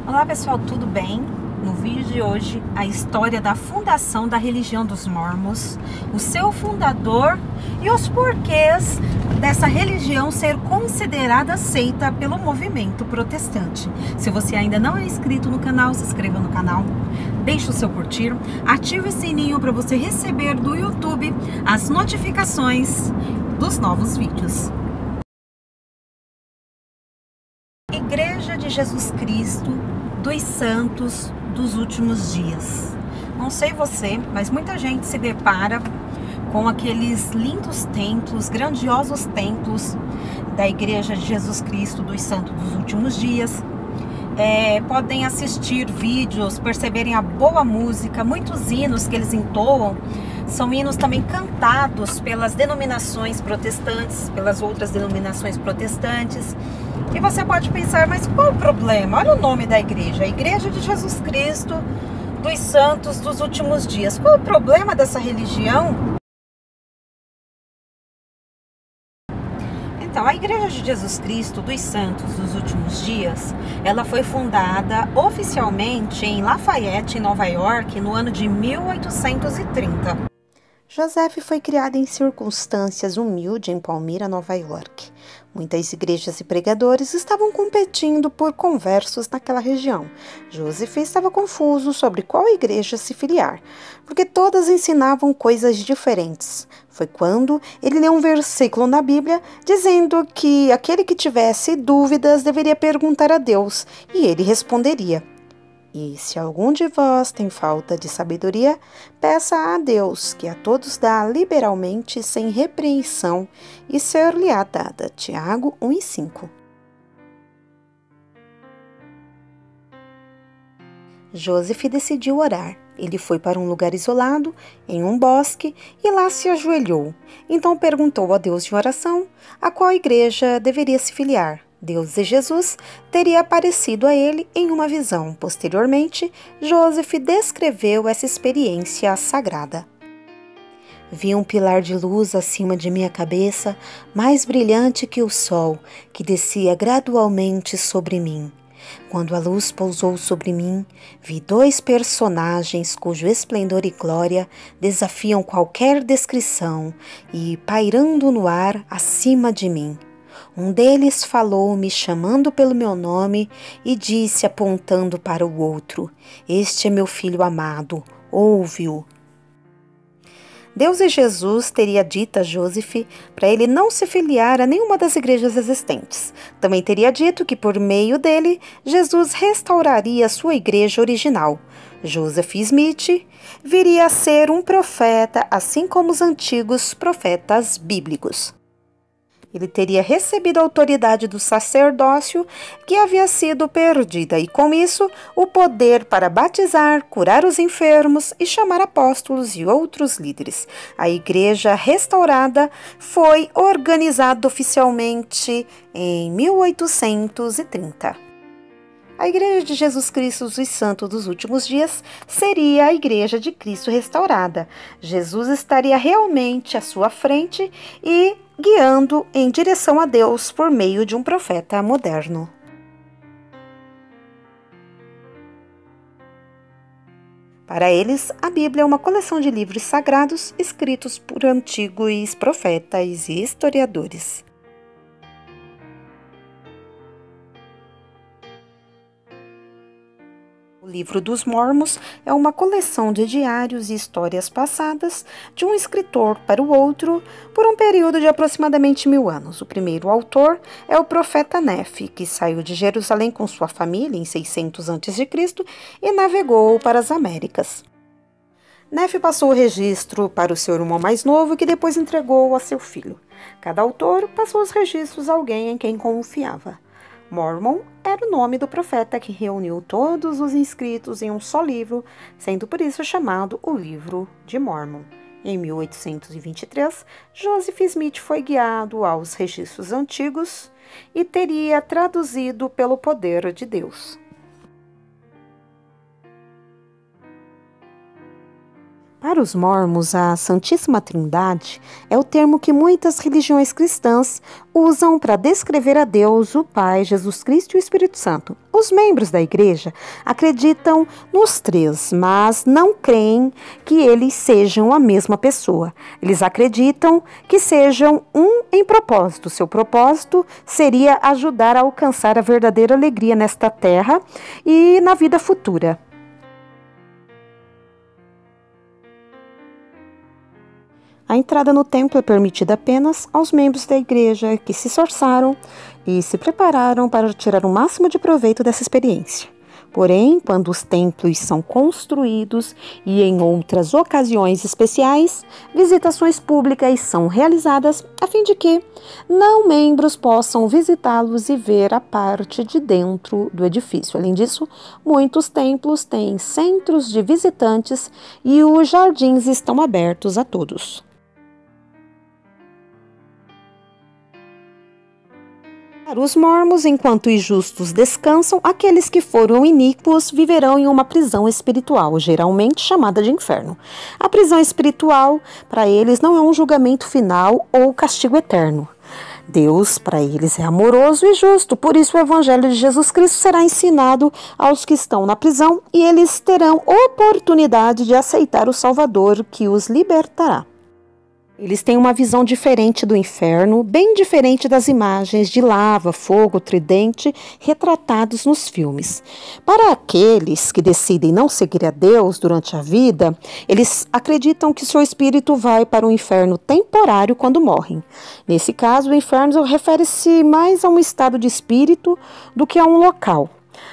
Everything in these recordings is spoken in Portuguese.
Olá pessoal, tudo bem? No vídeo de hoje, a história da fundação da religião dos Mormons, o seu fundador e os porquês dessa religião ser considerada aceita pelo movimento protestante. Se você ainda não é inscrito no canal, se inscreva no canal, deixe o seu curtir, ative o sininho para você receber do YouTube as notificações dos novos vídeos. Igreja de Jesus Cristo dos Santos dos Últimos Dias. Não sei você, mas muita gente se depara com aqueles lindos templos, grandiosos templos da Igreja de Jesus Cristo dos Santos dos Últimos Dias. Podem assistir vídeos, perceberem a boa música, muitos hinos que eles entoam. São hinos também cantados pelas denominações protestantes, pelas outras denominações protestantes. E você pode pensar, mas qual o problema? Olha o nome da igreja, a Igreja de Jesus Cristo dos Santos dos Últimos Dias. Qual o problema dessa religião? Então, a Igreja de Jesus Cristo dos Santos dos Últimos Dias, ela foi fundada oficialmente em Lafayette, em Nova York, no ano de 1830. Joseph foi criado em circunstâncias humildes em Palmyra, Nova York. Muitas igrejas e pregadores estavam competindo por conversos naquela região. Joseph estava confuso sobre qual igreja se filiar, porque todas ensinavam coisas diferentes. Foi quando ele leu um versículo na Bíblia dizendo que aquele que tivesse dúvidas deveria perguntar a Deus, e ele responderia. E se algum de vós tem falta de sabedoria, peça a Deus, que a todos dá liberalmente, sem repreensão, e ser-lhe-á dada. Tiago 1:5. Joseph decidiu orar. Ele foi para um lugar isolado, em um bosque, e lá se ajoelhou. Então perguntou a Deus em oração a qual igreja deveria se filiar. Deus e Jesus teria aparecido a ele em uma visão. Posteriormente, Joseph descreveu essa experiência sagrada. Vi um pilar de luz acima de minha cabeça, mais brilhante que o sol, que descia gradualmente sobre mim. Quando a luz pousou sobre mim, vi dois personagens cujo esplendor e glória desafiam qualquer descrição e pairando no ar acima de mim. Um deles falou-me chamando pelo meu nome e disse apontando para o outro: "Este é meu filho amado, ouve-o." Deus e Jesus teria dito a Joseph para ele não se filiar a nenhuma das igrejas existentes. Também teria dito que por meio dele, Jesus restauraria sua igreja original. Joseph Smith viria a ser um profeta, assim como os antigos profetas bíblicos. Ele teria recebido a autoridade do sacerdócio que havia sido perdida e, com isso, o poder para batizar, curar os enfermos e chamar apóstolos e outros líderes. A igreja restaurada foi organizada oficialmente em 1830. A Igreja de Jesus Cristo dos Santos dos Últimos Dias seria a Igreja de Cristo restaurada. Jesus estaria realmente à sua frente e guiando em direção a Deus por meio de um profeta moderno. Para eles, a Bíblia é uma coleção de livros sagrados escritos por antigos profetas e historiadores. O Livro dos Mormons é uma coleção de diários e histórias passadas de um escritor para o outro por um período de aproximadamente 1000 anos. O primeiro autor é o profeta Nefe, que saiu de Jerusalém com sua família em 600 a.C. e navegou para as Américas. Nefe passou o registro para o seu irmão mais novo, que depois entregou a seu filho. Cada autor passou os registros a alguém em quem confiava. Mormon era o nome do profeta que reuniu todos os inscritos em um só livro, sendo por isso chamado o Livro de Mormon. Em 1823, Joseph Smith foi guiado aos registros antigos e teria traduzido pelo poder de Deus. Para os mormons, a Santíssima Trindade é o termo que muitas religiões cristãs usam para descrever a Deus, o Pai, Jesus Cristo e o Espírito Santo. Os membros da igreja acreditam nos três, mas não creem que eles sejam a mesma pessoa. Eles acreditam que sejam um em propósito. Seu propósito seria ajudar a alcançar a verdadeira alegria nesta terra e na vida futura. A entrada no templo é permitida apenas aos membros da igreja que se esforçaram e se prepararam para tirar o máximo de proveito dessa experiência. Porém, quando os templos são construídos e em outras ocasiões especiais, visitações públicas são realizadas a fim de que não membros possam visitá-los e ver a parte de dentro do edifício. Além disso, muitos templos têm centros de visitantes e os jardins estão abertos a todos. Para os mormons, enquanto os justos descansam, aqueles que foram iníquos viverão em uma prisão espiritual, geralmente chamada de inferno. A prisão espiritual, para eles, não é um julgamento final ou castigo eterno. Deus, para eles, é amoroso e justo, por isso o Evangelho de Jesus Cristo será ensinado aos que estão na prisão e eles terão oportunidade de aceitar o Salvador que os libertará. Eles têm uma visão diferente do inferno, bem diferente das imagens de lava, fogo, tridente retratados nos filmes. Para aqueles que decidem não seguir a Deus durante a vida, eles acreditam que seu espírito vai para um inferno temporário quando morrem. Nesse caso, o inferno refere-se mais a um estado de espírito do que a um local.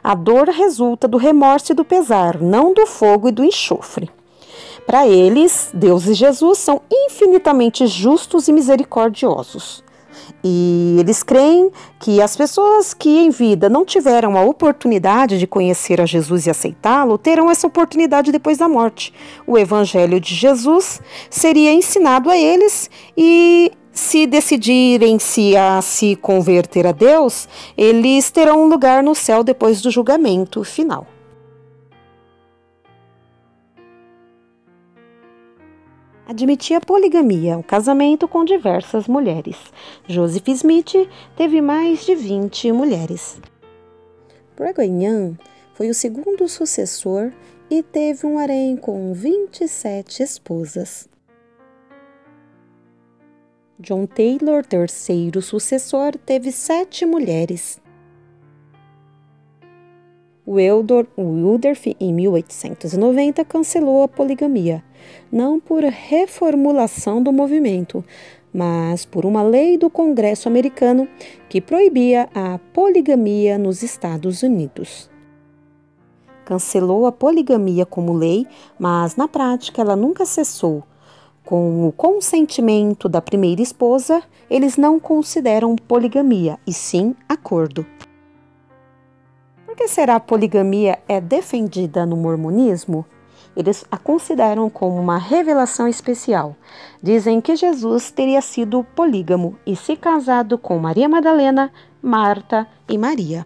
A dor resulta do remorso e do pesar, não do fogo e do enxofre. Para eles, Deus e Jesus são infinitamente justos e misericordiosos. E eles creem que as pessoas que em vida não tiveram a oportunidade de conhecer a Jesus e aceitá-lo, terão essa oportunidade depois da morte. O Evangelho de Jesus seria ensinado a eles e, se decidirem se converter a Deus, eles terão um lugar no céu depois do julgamento final. Admitia poligamia, o casamento com diversas mulheres. Joseph Smith teve mais de 20 mulheres. Brigham Young foi o segundo sucessor e teve um harém com 27 esposas. John Taylor, terceiro sucessor, teve 7 mulheres. Woodruff, em 1890, cancelou a poligamia, não por reformulação do movimento, mas por uma lei do Congresso americano que proibia a poligamia nos Estados Unidos. Cancelou a poligamia como lei, mas na prática ela nunca cessou. Com o consentimento da primeira esposa, eles não consideram poligamia, e sim acordo. Por que será a poligamia é defendida no mormonismo? Eles a consideram como uma revelação especial. Dizem que Jesus teria sido polígamo e se casado com Maria Madalena, Marta e Maria.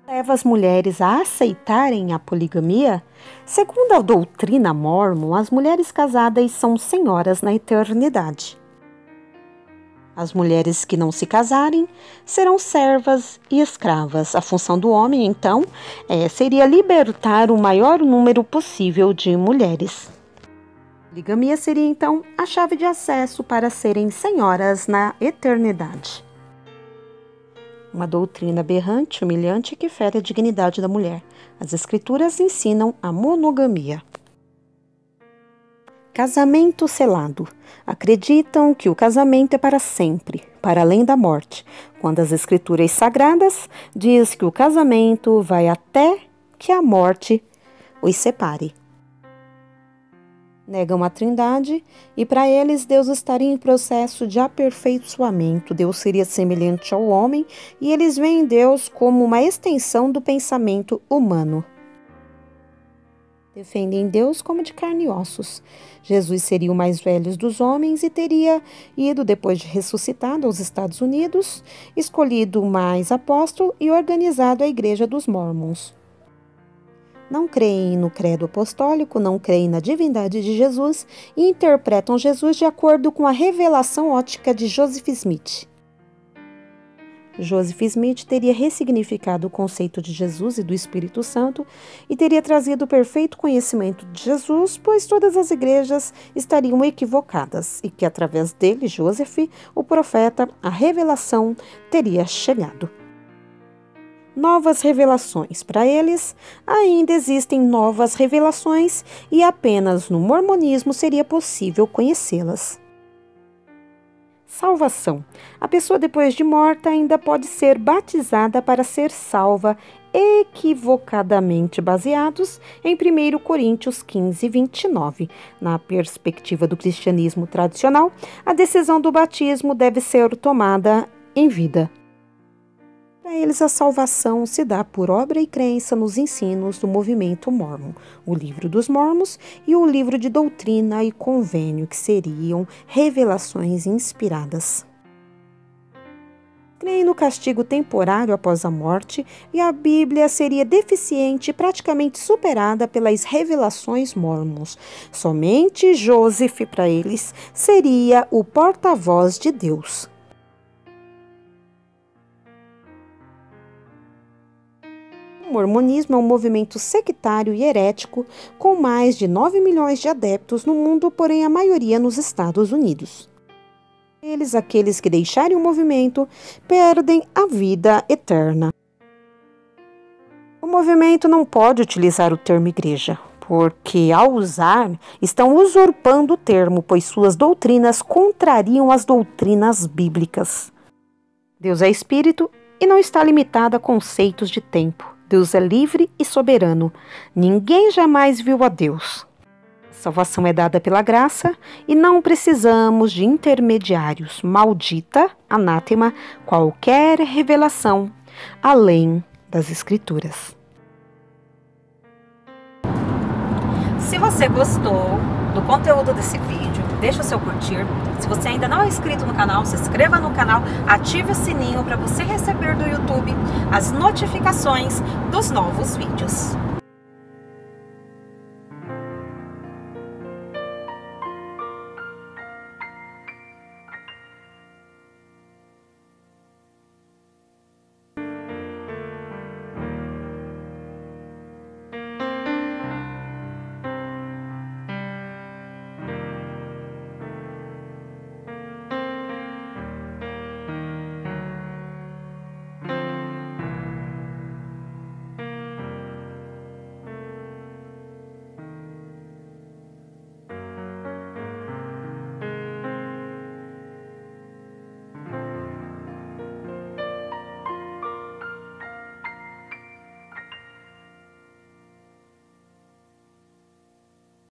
Leva as mulheres a aceitarem a poligamia? Segundo a doutrina mórmon, as mulheres casadas são senhoras na eternidade. As mulheres que não se casarem serão servas e escravas. A função do homem, então, seria libertar o maior número possível de mulheres. A poligamia seria, então, a chave de acesso para serem senhoras na eternidade. Uma doutrina aberrante, humilhante que fere a dignidade da mulher. As escrituras ensinam a monogamia. Casamento selado. Acreditam que o casamento é para sempre, para além da morte, quando as escrituras sagradas diz que o casamento vai até que a morte os separe. Negam a Trindade e para eles Deus estaria em processo de aperfeiçoamento. Deus seria semelhante ao homem e eles veem Deus como uma extensão do pensamento humano. Defendem Deus como de carne e ossos. Jesus seria o mais velho dos homens e teria ido, depois de ressuscitado, aos Estados Unidos, escolhido mais apóstolo e organizado a Igreja dos Mormons. Não creem no credo apostólico, não creem na divindade de Jesus e interpretam Jesus de acordo com a revelação ótica de Joseph Smith. Joseph Smith teria ressignificado o conceito de Jesus e do Espírito Santo e teria trazido o perfeito conhecimento de Jesus, pois todas as igrejas estariam equivocadas e que através dele, Joseph, o profeta, a revelação teria chegado. Novas revelações. Para eles, ainda existem novas revelações e apenas no mormonismo seria possível conhecê-las. Salvação. A pessoa depois de morta ainda pode ser batizada para ser salva, equivocadamente baseados em 1 Coríntios 15, 29. Na perspectiva do cristianismo tradicional, a decisão do batismo deve ser tomada em vida. Para eles, a salvação se dá por obra e crença nos ensinos do movimento mórmon, o Livro dos Mormons e o Livro de Doutrina e Convênio, que seriam revelações inspiradas. Creem no castigo temporário após a morte e a Bíblia seria deficiente e praticamente superada pelas revelações mórmons. Somente Joseph, para eles, seria o porta-voz de Deus. O mormonismo é um movimento sectário e herético com mais de 9 milhões de adeptos no mundo, porém a maioria nos Estados Unidos. Aqueles que deixarem o movimento, perdem a vida eterna. O movimento não pode utilizar o termo igreja, porque ao usar, estão usurpando o termo, pois suas doutrinas contrariam as doutrinas bíblicas. Deus é espírito e não está limitado a conceitos de tempo. Deus é livre e soberano. Ninguém jamais viu a Deus. A salvação é dada pela graça e não precisamos de intermediários. Maldita, anátema, qualquer revelação além das Escrituras. Se você gostou do conteúdo desse vídeo, deixa o seu curtir. Se você ainda não é inscrito no canal, se inscreva no canal, ative o sininho para você receber do YouTube as notificações dos novos vídeos.